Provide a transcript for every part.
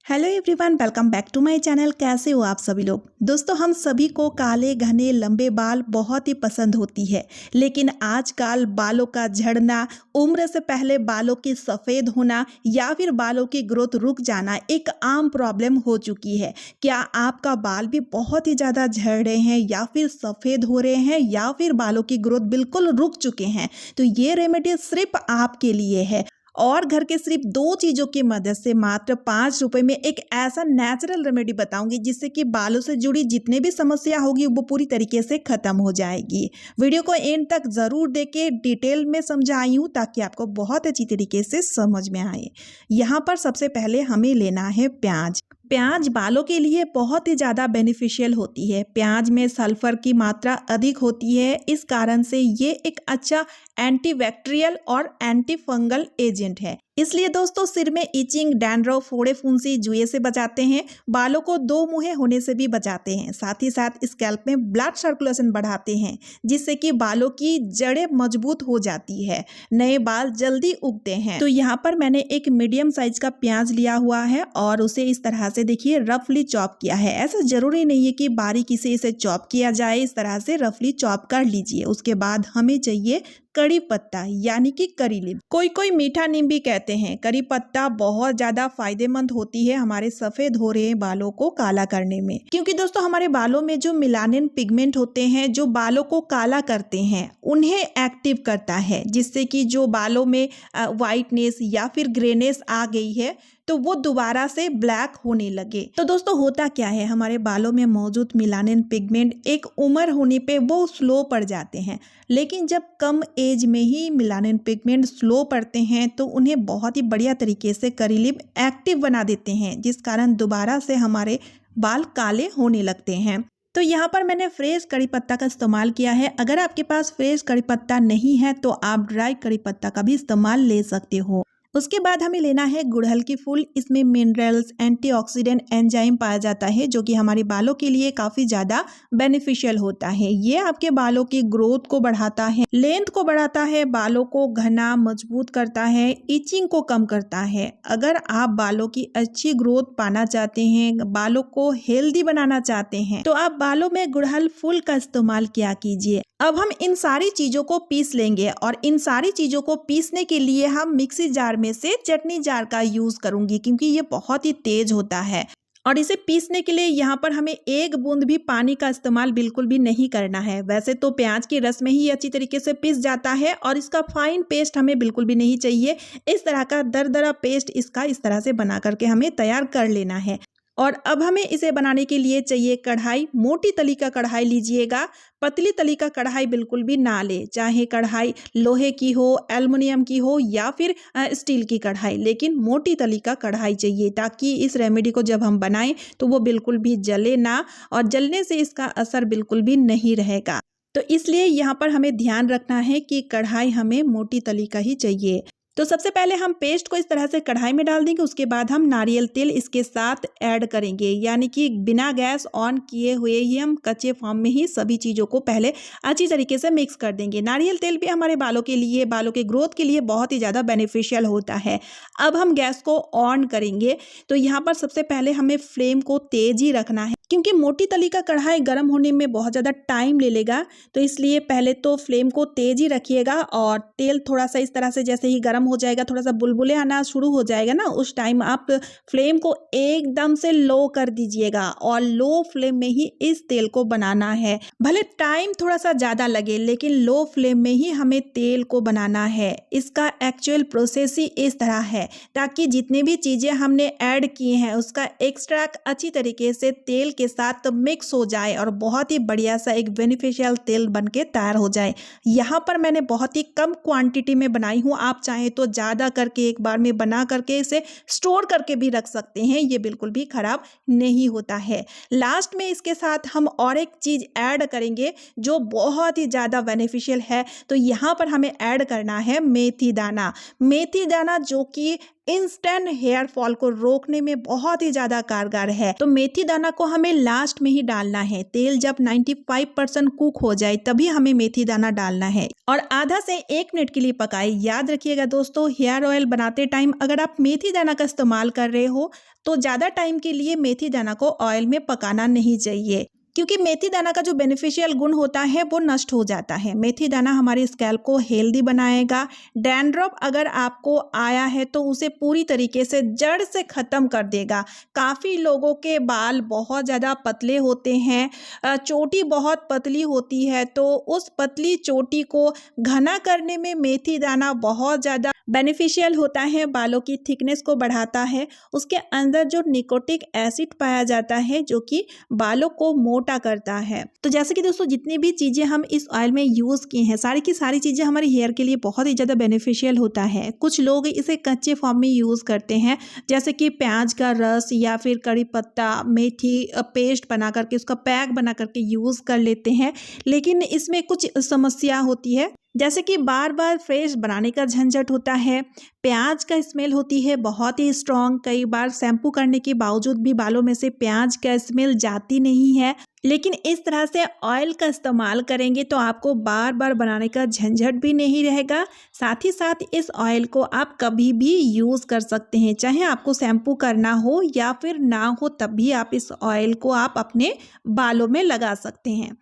Hello everyone, welcome back to my channel. कैसे हो आप सभी लोग। दोस्तों, हम सभी को काले घने लंबे बाल बहुत ही पसंद होती है, लेकिन आजकल बालों का झड़ना, उम्र से पहले बालों की सफ़ेद होना या फिर बालों की ग्रोथ रुक जाना एक आम प्रॉब्लम हो चुकी है। क्या आपका बाल भी बहुत ही ज़्यादा झड़ रहे हैं या फिर सफ़ेद हो रहे हैं या फिर बालों की ग्रोथ बिल्कुल रुक चुके हैं? तो ये रेमेडी सिर्फ आपके लिए है और घर के सिर्फ 2 चीज़ों की मदद से मात्र 5 रुपए में एक ऐसा नेचुरल रेमेडी बताऊंगी जिससे कि बालों से जुड़ी जितने भी समस्या होगी वो पूरी तरीके से खत्म हो जाएगी। वीडियो को एंड तक ज़रूर देखें, डिटेल में समझाई हूँ ताकि आपको बहुत अच्छी तरीके से समझ में आए। यहाँ पर सबसे पहले हमें लेना है प्याज। प्याज बालों के लिए बहुत ही ज़्यादा बेनिफिशियल होती है। प्याज में सल्फर की मात्रा अधिक होती है, इस कारण से ये एक अच्छा एंटीबैक्टीरियल और एंटी फंगल एजेंट है। इसलिए दोस्तों, सिर में इचिंग, डैंड्रफ, फोड़े फुंसी, जुए से बचाते हैं, बालों को दो मुँहे होने से भी बचाते हैं। साथ ही साथ स्कैल्प में ब्लड सर्कुलेशन बढ़ाते हैं जिससे कि बालों की जड़ें मजबूत हो जाती है, नए बाल जल्दी उगते हैं। तो यहाँ पर मैंने एक मीडियम साइज का प्याज लिया हुआ है और उसे इस तरह से देखिए रफली चॉप किया है। ऐसा जरूरी नहीं है कि बारीकी से इसे चॉप किया जाए, इस तरह से रफली चॉप कर लीजिए। उसके बाद हमें चाहिए कड़ी पत्ता यानी कि करी लीफ। कोई मीठा नीम भी कहते हैं। करी पत्ता बहुत ज्यादा फायदेमंद होती है हमारे सफेद हो रहे बालों को काला करने में, क्योंकि दोस्तों हमारे बालों में जो मेलानिन पिगमेंट होते हैं जो बालों को काला करते हैं उन्हें एक्टिव करता है, जिससे कि जो बालों में व्हाइटनेस या फिर ग्रेनेस आ गई है तो वो दोबारा से ब्लैक होने लगे। तो दोस्तों होता क्या है, हमारे बालों में मौजूद मेलानिन पिगमेंट एक उम्र होने पे वो स्लो पड़ जाते हैं, लेकिन जब कम एज में ही मेलानिन पिगमेंट स्लो पड़ते हैं तो उन्हें बहुत ही बढ़िया तरीके से करी लीफ एक्टिव बना देते हैं, जिस कारण दोबारा से हमारे बाल काले होने लगते हैं। तो यहाँ पर मैंने फ्रेश कड़ी पत्ता का इस्तेमाल किया है। अगर आपके पास फ्रेश कड़ी पत्ता नहीं है तो आप ड्राई कड़ी पत्ता का भी इस्तेमाल ले सकते हो। उसके बाद हमें लेना है गुड़हल की फूल। इसमें मिनरल्स, एंटीऑक्सीडेंट, एंजाइम पाया जाता है जो कि हमारे बालों के लिए काफ़ी ज़्यादा बेनिफिशियल होता है। ये आपके बालों की ग्रोथ को बढ़ाता है, लेंथ को बढ़ाता है, बालों को घना मजबूत करता है, इचिंग को कम करता है। अगर आप बालों की अच्छी ग्रोथ पाना चाहते हैं, बालों को हेल्दी बनाना चाहते हैं तो आप बालों में गुड़हल फूल का इस्तेमाल किया कीजिए। अब हम इन सारी चीज़ों को पीस लेंगे और इन सारी चीज़ों को पीसने के लिए हम मिक्सी जार में से चटनी जार का यूज़ करूंगी, क्योंकि ये बहुत ही तेज होता है। और इसे पीसने के लिए यहाँ पर हमें एक बूंद भी पानी का इस्तेमाल बिल्कुल भी नहीं करना है। वैसे तो प्याज के रस में ही अच्छी तरीके से पीस जाता है और इसका फाइन पेस्ट हमें बिल्कुल भी नहीं चाहिए। इस तरह का दरदरा पेस्ट इसका इस तरह से बना करके हमें तैयार कर लेना है। और अब हमें इसे बनाने के लिए चाहिए कढ़ाई। मोटी तली का कढ़ाई लीजिएगा, पतली तली का कढ़ाई बिल्कुल भी ना ले। चाहे कढ़ाई लोहे की हो, एल्युमिनियम की हो या फिर स्टील की कढ़ाई, लेकिन मोटी तली का कढ़ाई चाहिए ताकि इस रेमेडी को जब हम बनाएं तो वो बिल्कुल भी जले ना, और जलने से इसका असर बिल्कुल भी नहीं रहेगा। तो इसलिए यहाँ पर हमें ध्यान रखना है कि कढ़ाई हमें मोटी तली का ही चाहिए। तो सबसे पहले हम पेस्ट को इस तरह से कढ़ाई में डाल देंगे। उसके बाद हम नारियल तेल इसके साथ ऐड करेंगे, यानी कि बिना गैस ऑन किए हुए ही हम कच्चे फॉर्म में ही सभी चीज़ों को पहले अच्छी तरीके से मिक्स कर देंगे। नारियल तेल भी हमारे बालों के लिए, बालों के ग्रोथ के लिए बहुत ही ज़्यादा बेनिफिशियल होता है। अब हम गैस को ऑन करेंगे। तो यहाँ पर सबसे पहले हमें फ्लेम को तेज ही रखना है, क्योंकि मोटी तली का कढ़ाई गर्म होने में बहुत ज़्यादा टाइम ले लेगा। तो इसलिए पहले तो फ्लेम को तेज ही रखिएगा और तेल थोड़ा सा इस तरह से जैसे ही गर्म हो जाएगा, थोड़ा सा बुलबुले आना शुरू हो जाएगा ना, उस टाइम आप फ्लेम को एकदम से लो कर दीजिएगा और लो फ्लेम में ही इस तेल को बनाना है। भले टाइम थोड़ा सा ज़्यादा लगे, लेकिन लो फ्लेम में ही हमें तेल को बनाना है। इसका एक्चुअल प्रोसेस ही इस तरह है ताकि जितनी भी चीज़ें हमने ऐड की हैं उसका एक्सट्रैक्ट अच्छी तरीके से तेल के साथ मिक्स हो जाए और बहुत ही बढ़िया सा एक बेनिफिशियल तेल बन के तैयार हो जाए। यहाँ पर मैंने बहुत ही कम क्वांटिटी में बनाई हूँ, आप चाहें तो ज़्यादा करके एक बार में बना करके इसे स्टोर करके भी रख सकते हैं, ये बिल्कुल भी खराब नहीं होता है। लास्ट में इसके साथ हम और एक चीज़ ऐड करेंगे जो बहुत ही ज़्यादा बेनिफिशियल है। तो यहाँ पर हमें ऐड करना है मेथी दाना। मेथी दाना जो कि इंस्टेंट हेयर फॉल को रोकने में बहुत ही ज्यादा कारगर है। तो मेथी दाना को हमें लास्ट में ही डालना है। तेल जब 95% कुक हो जाए तभी हमें मेथी दाना डालना है और आधा से 1 मिनट के लिए पकाए। याद रखिएगा दोस्तों, हेयर ऑयल बनाते टाइम अगर आप मेथी दाना का इस्तेमाल कर रहे हो तो ज्यादा टाइम के लिए मेथी दाना को ऑयल में पकाना नहीं चाहिए, क्योंकि मेथी दाना का जो बेनिफिशियल गुण होता है वो नष्ट हो जाता है। मेथी दाना हमारे स्कैल्प को हेल्दी बनाएगा। डैंड्रफ अगर आपको आया है तो उसे पूरी तरीके से जड़ से ख़त्म कर देगा। काफ़ी लोगों के बाल बहुत ज़्यादा पतले होते हैं, चोटी बहुत पतली होती है, तो उस पतली चोटी को घना करने में मेथी दाना बहुत ज़्यादा बेनिफिशियल होता है। बालों की थिकनेस को बढ़ाता है। उसके अंदर जो निकोटिक एसिड पाया जाता है जो कि बालों को मोटा करता है। तो जैसे कि दोस्तों जितनी भी चीज़ें हम इस ऑयल में यूज़ की हैं, सारी की सारी चीज़ें हमारे हेयर के लिए बहुत ही ज़्यादा बेनिफिशियल होता है। कुछ लोग इसे कच्चे फॉर्म में यूज़ करते हैं, जैसे कि प्याज का रस या फिर कड़ी पत्ता मेथी पेस्ट बना करके उसका पैक बना करके यूज़ कर लेते हैं, लेकिन इसमें कुछ समस्या होती है, जैसे कि बार बार फ्रेश बनाने का झंझट होता है। प्याज का स्मेल होती है बहुत ही स्ट्रॉन्ग। कई बार शैम्पू करने के बावजूद भी बालों में से प्याज का स्मेल जाती नहीं है। लेकिन इस तरह से ऑयल का इस्तेमाल करेंगे तो आपको बार बार बनाने का झंझट भी नहीं रहेगा। साथ ही साथ इस ऑयल को आप कभी भी यूज़ कर सकते हैं, चाहे आपको शैम्पू करना हो या फिर ना हो, तब भी आप इस ऑयल को आप अपने बालों में लगा सकते हैं।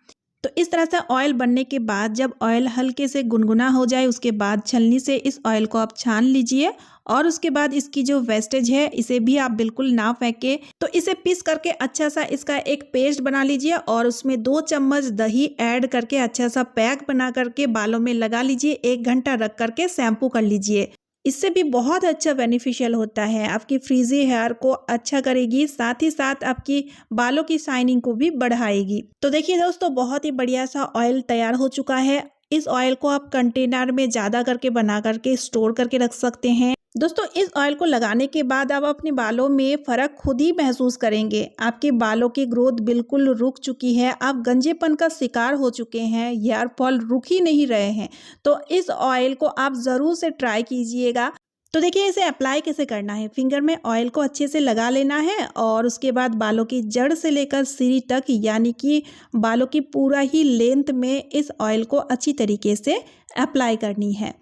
तो इस तरह से ऑयल बनने के बाद जब ऑयल हल्के से गुनगुना हो जाए उसके बाद छलनी से इस ऑयल को आप छान लीजिए और उसके बाद इसकी जो वेस्टेज है इसे भी आप बिल्कुल ना फेंके। तो इसे पीस करके अच्छा सा इसका एक पेस्ट बना लीजिए और उसमें 2 चम्मच दही ऐड करके अच्छा सा पैक बना करके बालों में लगा लीजिए। 1 घंटा रख करके शैम्पू कर लीजिए। इससे भी बहुत अच्छा बेनिफिशियल होता है। आपकी फ्रीजी हेयर को अच्छा करेगी, साथ ही साथ आपकी बालों की शाइनिंग को भी बढ़ाएगी। तो देखिए दोस्तों, बहुत ही बढ़िया सा ऑयल तैयार हो चुका है। इस ऑयल को आप कंटेनर में ज़्यादा करके बना करके स्टोर करके रख सकते हैं। दोस्तों, इस ऑयल को लगाने के बाद आप अपने बालों में फ़र्क खुद ही महसूस करेंगे। आपके बालों की ग्रोथ बिल्कुल रुक चुकी है, आप गंजेपन का शिकार हो चुके हैं, हेयर फॉल रुक ही नहीं रहे हैं, तो इस ऑयल को आप ज़रूर से ट्राई कीजिएगा। तो देखिए इसे अप्लाई कैसे करना है। फिंगर में ऑयल को अच्छे से लगा लेना है और उसके बाद बालों की जड़ से लेकर सिरी तक, यानी कि बालों की पूरा ही लेंथ में इस ऑयल को अच्छी तरीके से अप्लाई करनी है।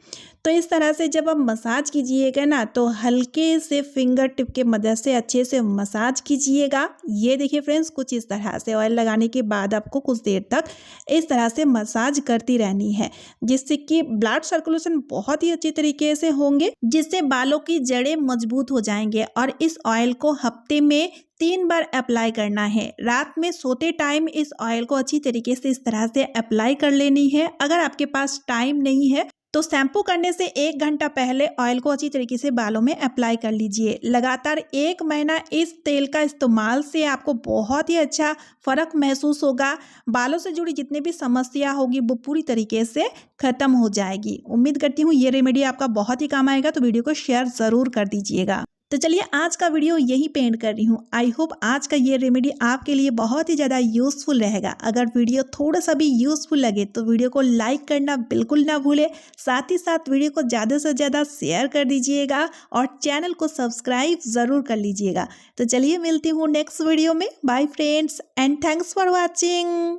तो इस तरह से जब आप मसाज कीजिएगा ना, तो हल्के से फिंगर टिप के मदद से अच्छे से मसाज कीजिएगा। ये देखिए फ्रेंड्स, कुछ इस तरह से ऑयल लगाने के बाद आपको कुछ देर तक इस तरह से मसाज करती रहनी है, जिससे कि ब्लड सर्कुलेशन बहुत ही अच्छी तरीके से होंगे, जिससे बालों की जड़ें मजबूत हो जाएंगे। और इस ऑयल को हफ्ते में 3 बार अप्लाई करना है। रात में सोते टाइम इस ऑयल को अच्छी तरीके से इस तरह से अप्लाई कर लेनी है। अगर आपके पास टाइम नहीं है तो शैम्पू करने से 1 घंटा पहले ऑयल को अच्छी तरीके से बालों में अप्लाई कर लीजिए। लगातार 1 महीना इस तेल का इस्तेमाल से आपको बहुत ही अच्छा फ़र्क महसूस होगा। बालों से जुड़ी जितनी भी समस्या होगी वो पूरी तरीके से ख़त्म हो जाएगी। उम्मीद करती हूँ ये रेमेडी आपका बहुत ही काम आएगा, तो वीडियो को शेयर ज़रूर कर दीजिएगा। तो चलिए आज का वीडियो यहीं पे एंड कर रही हूँ। आई होप आज का ये रेमेडी आपके लिए बहुत ही ज़्यादा यूज़फुल रहेगा। अगर वीडियो थोड़ा सा भी यूज़फुल लगे तो वीडियो को लाइक करना बिल्कुल ना भूले, साथ ही साथ वीडियो को ज़्यादा से ज़्यादा शेयर कर दीजिएगा और चैनल को सब्सक्राइब ज़रूर कर लीजिएगा। तो चलिए मिलती हूँ नेक्स्ट वीडियो में। Bye friends and thanks for watching.